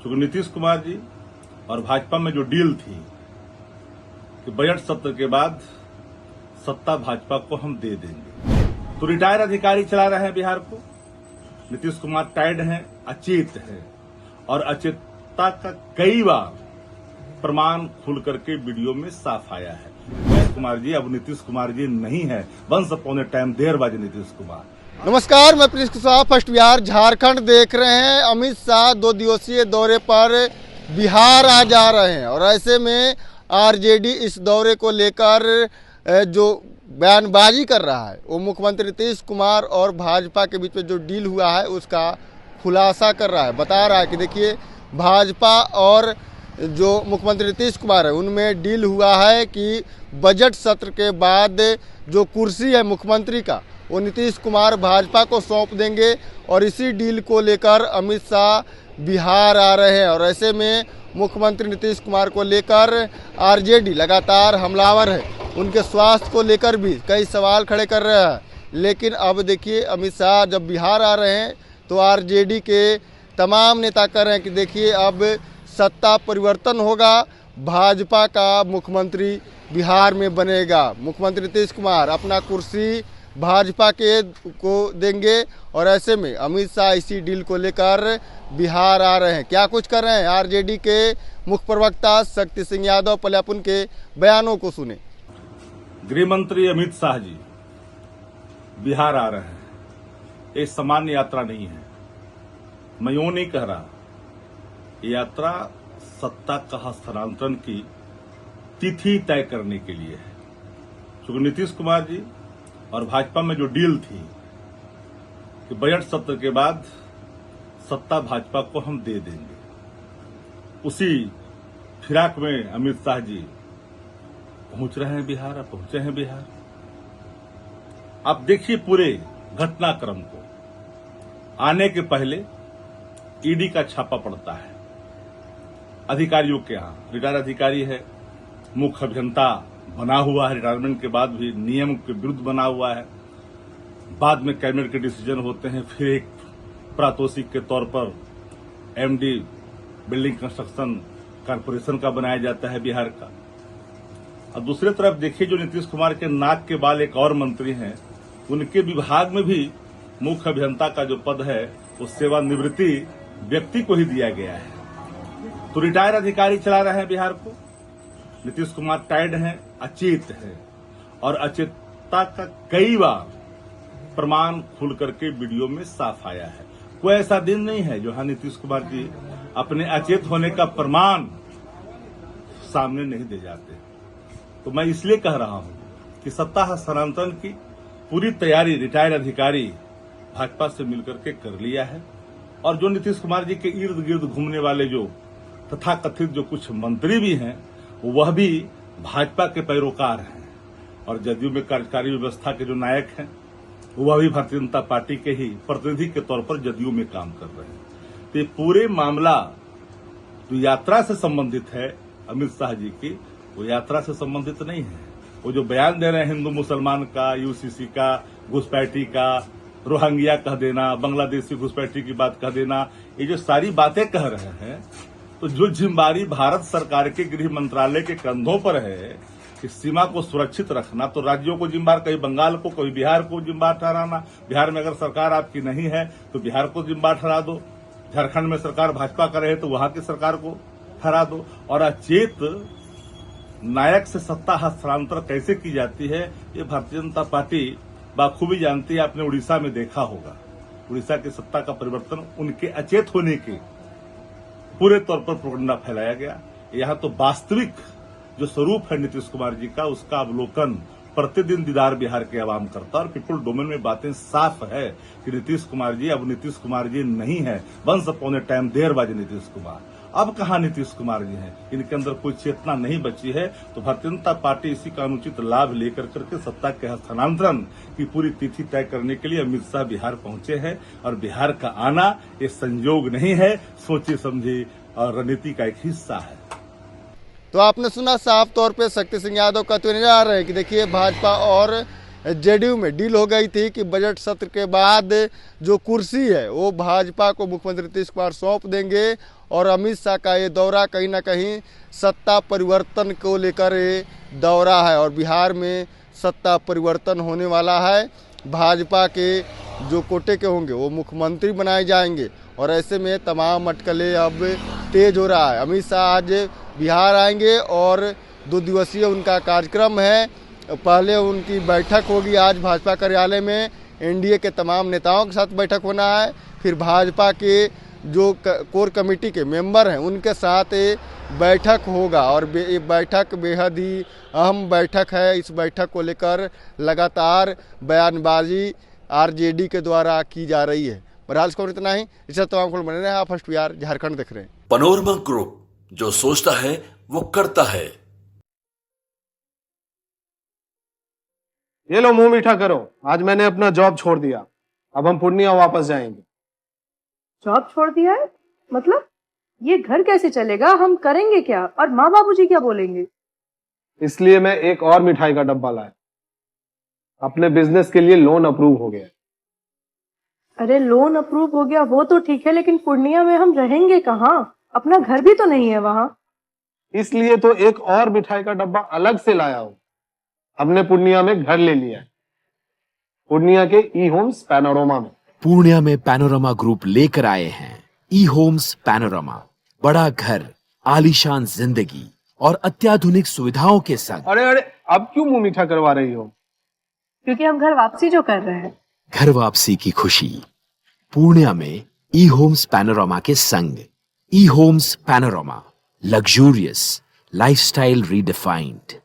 क्योंकि नीतीश कुमार जी और भाजपा में जो डील थी कि बजट सत्र के बाद सत्ता भाजपा को हम दे देंगे, तो रिटायर अधिकारी चला रहे हैं बिहार को। नीतीश कुमार टायर्ड हैं, अचेत है, और अचेतता का कई बार प्रमाण खुल करके वीडियो में साफ आया है। नीतीश कुमार जी अब नीतीश कुमार जी नहीं है, once upon a time there was Nitish Kumar. नमस्कार, मैं प्रिंस कुशवाहा फर्स्ट बिहार झारखंड देख रहे हैं। अमित शाह 2 दिवसीय दौरे पर बिहार आ जा रहे हैं और ऐसे में आरजेडी इस दौरे को लेकर जो बयानबाजी कर रहा है वो मुख्यमंत्री नीतीश कुमार और भाजपा के बीच में जो डील हुआ है उसका खुलासा कर रहा है। बता रहा है कि देखिए, भाजपा और जो मुख्यमंत्री नीतीश कुमार है उनमें डील हुआ है कि बजट सत्र के बाद जो कुर्सी है मुख्यमंत्री का वो नीतीश कुमार भाजपा को सौंप देंगे और इसी डील को लेकर अमित शाह बिहार आ रहे हैं। और ऐसे में मुख्यमंत्री नीतीश कुमार को लेकर आरजेडी लगातार हमलावर है, उनके स्वास्थ्य को लेकर भी कई सवाल खड़े कर रहे हैं। लेकिन अब देखिए, अमित शाह जब बिहार आ रहे हैं तो आरजेडी के तमाम नेता कह रहे हैं कि देखिए अब सत्ता परिवर्तन होगा, भाजपा का मुख्यमंत्री बिहार में बनेगा। मुख्यमंत्री नीतीश कुमार अपना कुर्सी भाजपा के को देंगे और ऐसे में अमित शाह इसी डील को लेकर बिहार आ रहे हैं। क्या कुछ कर रहे हैं आरजेडी के मुख्य प्रवक्ता शक्ति सिंह यादव, पहले अपन के बयानों को सुने। गृह मंत्री अमित शाह जी बिहार आ रहे हैं। ये सामान्य यात्रा नहीं है, मैं यूं नहीं कह रहा। यात्रा सत्ता का हस्तांतरण की तिथि तय करने के लिए है, क्योंकि नीतीश कुमार जी और भाजपा में जो डील थी कि बजट सत्र के बाद सत्ता भाजपा को हम दे देंगे, उसी फिराक में अमित शाह जी पहुंच रहे हैं बिहार, पहुंचे हैं बिहार। आप देखिए पूरे घटनाक्रम को। आने के पहले ईडी का छापा पड़ता है अधिकारियों के यहां। रिटायर अधिकारी है, मुख्य अभियंता बना हुआ है, रिटायरमेंट के बाद भी नियम के विरुद्ध बना हुआ है। बाद में कैबिनेट के डिसीजन होते हैं, फिर एक प्रातोषिक के तौर पर एमडी बिल्डिंग कंस्ट्रक्शन कारपोरेशन का बनाया जाता है बिहार का। और दूसरी तरफ देखिए, जो नीतीश कुमार के नाक के बाल एक और मंत्री हैं, उनके विभाग में भी मुख्य अभियंता का जो पद है वो सेवानिवृत्ति व्यक्ति को ही दिया गया है। तो रिटायर अधिकारी चला रहे हैं बिहार को। नीतीश कुमार टायर्ड हैं, अचेत है, और अचेतता का कई बार प्रमाण खुल करके वीडियो में साफ आया है। कोई ऐसा दिन नहीं है जो नीतीश कुमार जी अपने अचेत होने का प्रमाण सामने नहीं दे जाते। तो मैं इसलिए कह रहा हूं कि सत्ता हस्तांतरण की पूरी तैयारी रिटायर अधिकारी भाजपा से मिलकर के कर लिया है। और जो नीतीश कुमार जी के इर्द गिर्द घूमने वाले जो तथाकथित जो कुछ मंत्री भी हैं, वह भी भाजपा के पैरोकार हैं, और जदयू में कार्यकारी व्यवस्था के जो नायक हैं वह भी भारतीय जनता पार्टी के ही प्रतिनिधि के तौर पर जदयू में काम कर रहे हैं। तो ये पूरे मामला जो यात्रा से संबंधित है अमित शाह जी की, वो यात्रा से संबंधित नहीं है। वो जो बयान दे रहे हैं हिंदू मुसलमान का, यूसीसी का, घुसपैठी का, रोहिंग्या कह देना, बांग्लादेशी घुसपैठी की बात कह देना, ये जो सारी बातें कह रहे हैं, तो जो जिम्मेदारी भारत सरकार के गृह मंत्रालय के कंधों पर है कि सीमा को सुरक्षित रखना, तो राज्यों को जिम्मेदार, कभी बंगाल को, कभी बिहार को जिम्मेदार ठहराना। बिहार में अगर सरकार आपकी नहीं है तो बिहार को जिम्मेदार ठहरा दो। झारखंड में सरकार भाजपा का रहे तो वहां की सरकार को ठहरा दो। और अचेत नायक से सत्ता हस्तांतरण कैसे की जाती है, ये भारतीय जनता पार्टी बाखूबी जानती है। आपने उड़ीसा में देखा होगा, उड़ीसा की सत्ता का परिवर्तन उनके अचेत होने के पूरे तौर पर प्रोपेगेंडा फैलाया गया। यहाँ तो वास्तविक जो स्वरूप है नीतीश कुमार जी का, उसका अवलोकन प्रतिदिन दीदार बिहार के आवाम करता है। और पीपुल डोमेन में बातें साफ है कि नीतीश कुमार जी अब नीतीश कुमार जी नहीं है, once upon a time there was Nitish Kumar. अब कहां नीतीश कुमार जी हैं, इनके अंदर कोई चेतना नहीं बची है। तो भारतीय जनता पार्टी इसी का अनुचित लाभ लेकर करके सत्ता के हस्तांतरण की पूरी तिथि तय करने के लिए अमित शाह बिहार पहुंचे हैं। और बिहार का आना ये संयोग नहीं है, सोची समझी और रणनीति का एक हिस्सा है। तो आपने सुना, साफ तौर पे शक्ति सिंह यादव कहते हुए नजर आ रहे हैं कि देखिए, भाजपा और जेडीयू में डील हो गई थी कि बजट सत्र के बाद जो कुर्सी है वो भाजपा को मुख्यमंत्री नीतीश कुमार सौंप देंगे और अमित शाह का ये दौरा कहीं ना कहीं सत्ता परिवर्तन को लेकर ये दौरा है और बिहार में सत्ता परिवर्तन होने वाला है। भाजपा के जो कोटे के होंगे वो मुख्यमंत्री बनाए जाएंगे और ऐसे में तमाम अटकलें अब तेज हो रहा है। अमित शाह आज बिहार आएंगे और 2 दिवसीय उनका कार्यक्रम है। पहले उनकी बैठक होगी आज भाजपा कार्यालय में, एनडीए के तमाम नेताओं के साथ बैठक होना है। फिर भाजपा के जो कोर कमेटी के मेंबर हैं उनके साथ ये बैठक होगा और ये बैठक बेहद ही अहम बैठक है। इस बैठक को लेकर लगातार बयानबाजी आरजेडी के द्वारा की जा रही है। बहरहाल इसको इतना ही, इससे तमाम खबर बने रहे। आप फर्स्ट बिहार झारखंड देख रहे हैं। पैनोरमा ग्रुप, जो सोचता है वो करता है। ये लो मुंह मीठा करो, आज मैंने अपना जॉब छोड़ दिया, अब हम पूर्णिया वापस जाएंगे। जॉब छोड़ दिया है? मतलब ये घर कैसे चलेगा? हम करेंगे क्या? और माँ बाबूजी क्या बोलेंगे? इसलिए मैं एक और मिठाई का डब्बा लाया। अपने बिजनेस के लिए लोन अप्रूव हो गया। अरे लोन अप्रूव हो गया वो तो ठीक है, लेकिन पूर्णिया में हम रहेंगे कहाँ? अपना घर भी तो नहीं है वहाँ। इसलिए तो एक और मिठाई का डब्बा अलग से लाया हूँ। हमने पूर्णिया में घर ले लिया है, पूर्णिया के ई होम्स पैनोरमा में। पूर्णिया में पैनोरमा ग्रुप लेकर आए हैं ई होम्स पैनोरमा। बड़ा घर, आलीशान जिंदगी और अत्याधुनिक सुविधाओं के संग। अरे अरे, अब क्यों मुंह मीठा करवा रही हो? क्योंकि हम घर वापसी जो कर रहे हैं। घर वापसी की खुशी पूर्णिया में ई होम्स पैनोरमा के संग। ई Homes Panorama, luxurious lifestyle redefined.